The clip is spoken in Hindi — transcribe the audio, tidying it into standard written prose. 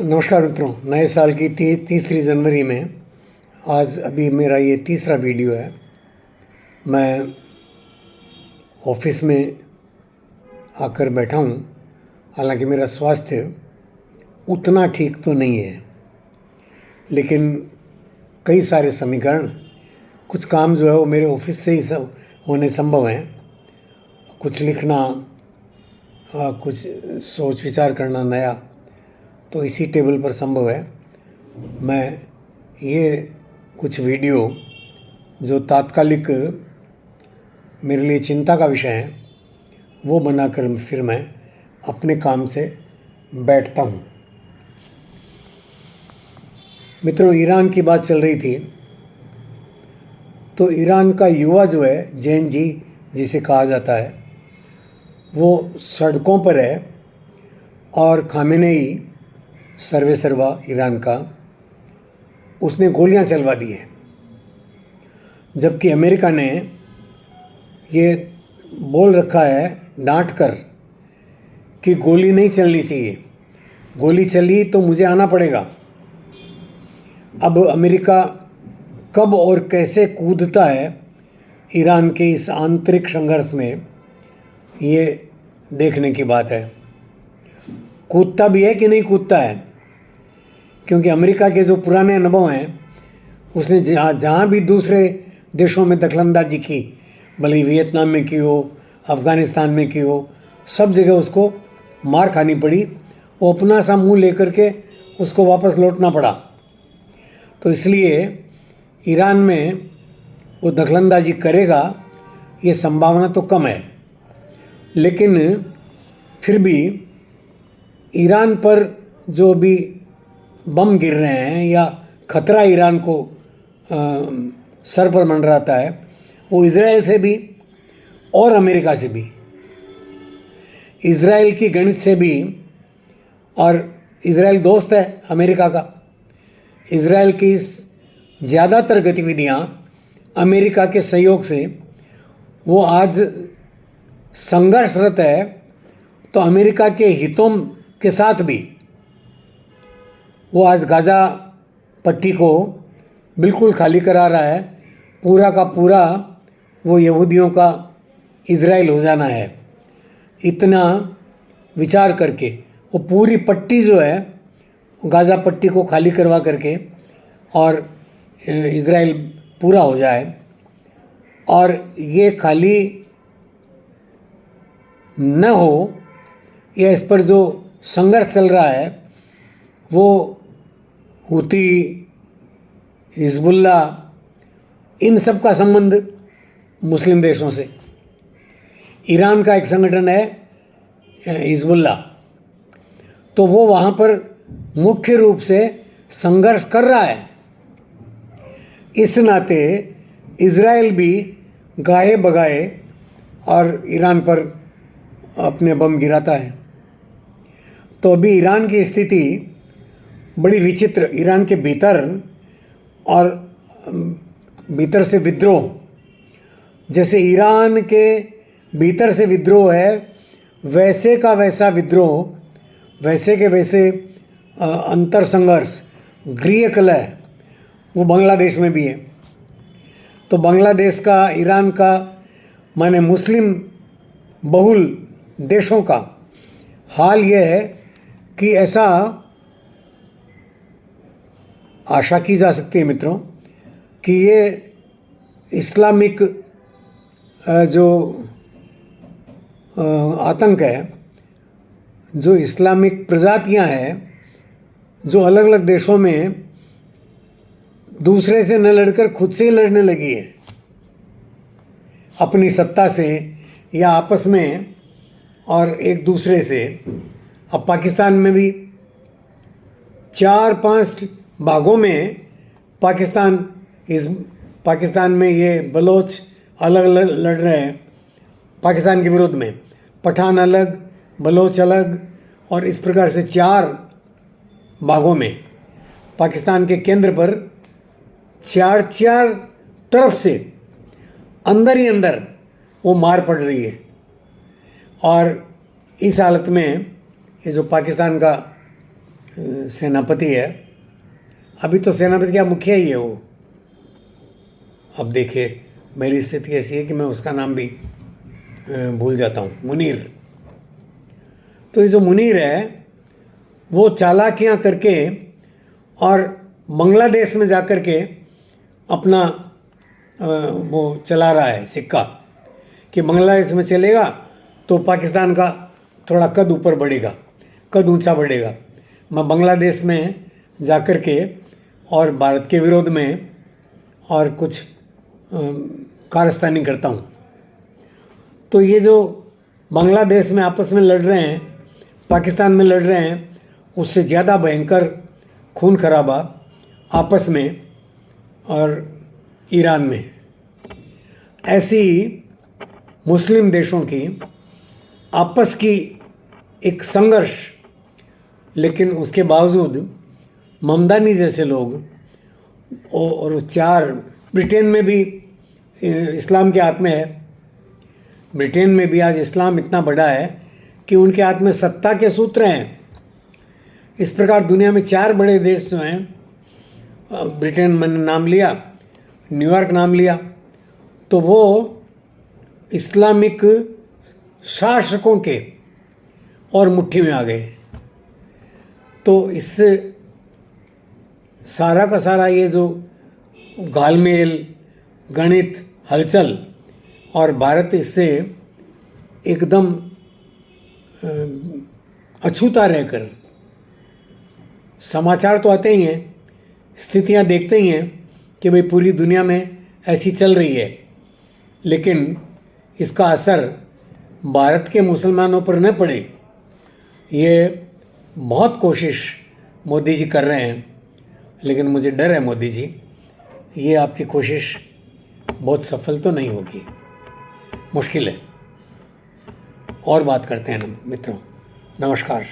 नमस्कार मित्रों, नए साल की तीसरी जनवरी में आज अभी मेरा ये तीसरा वीडियो है। मैं ऑफिस में आकर बैठा हूँ। हालांकि मेरा स्वास्थ्य उतना ठीक तो नहीं है, लेकिन कई सारे समीकरण, कुछ काम जो है वो मेरे ऑफिस से ही सब होने संभव हैं। कुछ लिखना, कुछ सोच विचार करना नया, तो इसी टेबल पर संभव है। मैं ये कुछ वीडियो जो तात्कालिक मेरे लिए चिंता का विषय है वो बनाकर फिर मैं अपने काम से बैठता हूँ। मित्रों, ईरान की बात चल रही थी, तो ईरान का युवा जो है, जेन जी जिसे कहा जाता है, वो सड़कों पर है और खामेनेई सर्वे सर्वा ईरान का, उसने गोलियां चलवा दी है। जबकि अमेरिका ने ये बोल रखा है डांट कर कि गोली नहीं चलनी चाहिए, गोली चली तो मुझे आना पड़ेगा। अब अमेरिका कब और कैसे कूदता है ईरान के इस आंतरिक संघर्ष में, ये देखने की बात है। कूदता भी है कि नहीं कूदता है, क्योंकि अमेरिका के जो पुराने अनुभव हैं, उसने जहाँ भी दूसरे देशों में दखलंदाजी की, भले वियतनाम में की हो, अफ़गानिस्तान में की हो, सब जगह उसको मार खानी पड़ी। वो अपना सा मुँह लेकर के उसको वापस लौटना पड़ा। तो इसलिए ईरान में वो दखलंदाजी करेगा, ये संभावना तो कम है। लेकिन फिर भी ईरान पर जो भी बम गिर रहे हैं या खतरा ईरान को सर पर मंडराता है, वो इज़राइल से भी और अमेरिका से भी, इज़राइल की गणित से भी। और इज़राइल दोस्त है अमेरिका का। इज़राइल की ज़्यादातर गतिविधियां अमेरिका के सहयोग से वो आज संघर्षरत है, तो अमेरिका के हितों के साथ भी वो आज गाज़ा पट्टी को बिल्कुल खाली करा रहा है। पूरा का पूरा वो यहूदियों का इज़राइल हो जाना है। इतना विचार करके वो पूरी पट्टी जो है, गाज़ा पट्टी को खाली करवा करके और इज़राइल पूरा हो जाए। और ये खाली न हो, या इस पर जो संघर्ष चल रहा है, वो हुती, हिजबुल्ला, इन सब का संबंध मुस्लिम देशों से। ईरान का एक संगठन है हिजबुल्ला, तो वो वहाँ पर मुख्य रूप से संघर्ष कर रहा है। इस नाते इज़राइल भी गाए बगाए और ईरान पर अपने बम गिराता है। तो अभी ईरान की स्थिति बड़ी विचित्र, ईरान के भीतर और भीतर से विद्रोह, जैसे ईरान के भीतर से विद्रोह है, वैसे का वैसा विद्रोह, वैसे के वैसे अंतर संघर्ष, गृह कलह, वो बांग्लादेश में भी है। तो बांग्लादेश का, ईरान का, माने मुस्लिम बहुल देशों का हाल ये है कि ऐसा आशा की जा सकती है मित्रों कि ये इस्लामिक जो आतंक है, जो इस्लामिक प्रजातियां हैं, जो अलग अलग देशों में दूसरे से न लड़कर खुद से ही लड़ने लगी है अपनी सत्ता से या आपस में और एक दूसरे से। अब पाकिस्तान में भी 4-5 भागों में पाकिस्तान में ये बलोच अलग लड़ रहे हैं पाकिस्तान के विरोध में। पठान अलग, बलोच अलग, और इस प्रकार से 4 भागों में पाकिस्तान के केंद्र पर 4 तरफ से अंदर ही अंदर वो मार पड़ रही है। और इस हालत में ये जो पाकिस्तान का सेनापति है, अभी तो सेनापति का मुखिया ही है वो। अब देखिए मेरी स्थिति ऐसी है कि मैं उसका नाम भी भूल जाता हूँ, मुनीर। तो ये जो मुनीर है वो चालाकियाँ करके और बांग्लादेश में जाकर के अपना वो चला रहा है सिक्का कि बांग्लादेश में चलेगा तो पाकिस्तान का थोड़ा कद ऊपर बढ़ेगा, कद ऊंचा बढ़ेगा। मैं बांग्लादेश में जाकर के और भारत के विरोध में और कुछ कारस्तानी करता हूँ। तो ये जो बांग्लादेश में आपस में लड़ रहे हैं, पाकिस्तान में लड़ रहे हैं, उससे ज़्यादा भयंकर खून खराबा आपस में और ईरान में। ऐसी मुस्लिम देशों की आपस की एक संघर्ष, लेकिन उसके बावजूद ममदानी जैसे लोग और चार, ब्रिटेन में भी इस्लाम के हाथ में है। ब्रिटेन में भी आज इस्लाम इतना बड़ा है कि उनके हाथ में सत्ता के सूत्र हैं। इस प्रकार दुनिया में 4 बड़े देश जो हैं, ब्रिटेन मैंने नाम लिया, न्यूयॉर्क नाम लिया, तो वो इस्लामिक शासकों के और मुट्ठी में आ गए। तो इससे सारा का सारा ये जो घालमेल, गणित, हलचल, और भारत इससे एकदम अछूता रहकर, समाचार तो आते ही हैं, स्थितियां देखते ही हैं कि भाई पूरी दुनिया में ऐसी चल रही है, लेकिन इसका असर भारत के मुसलमानों पर न पड़े, ये बहुत कोशिश मोदी जी कर रहे हैं। लेकिन मुझे डर है मोदी जी, ये आपकी कोशिश बहुत सफल तो नहीं होगी, मुश्किल है। और बात करते हैं मित्रों, नमस्कार।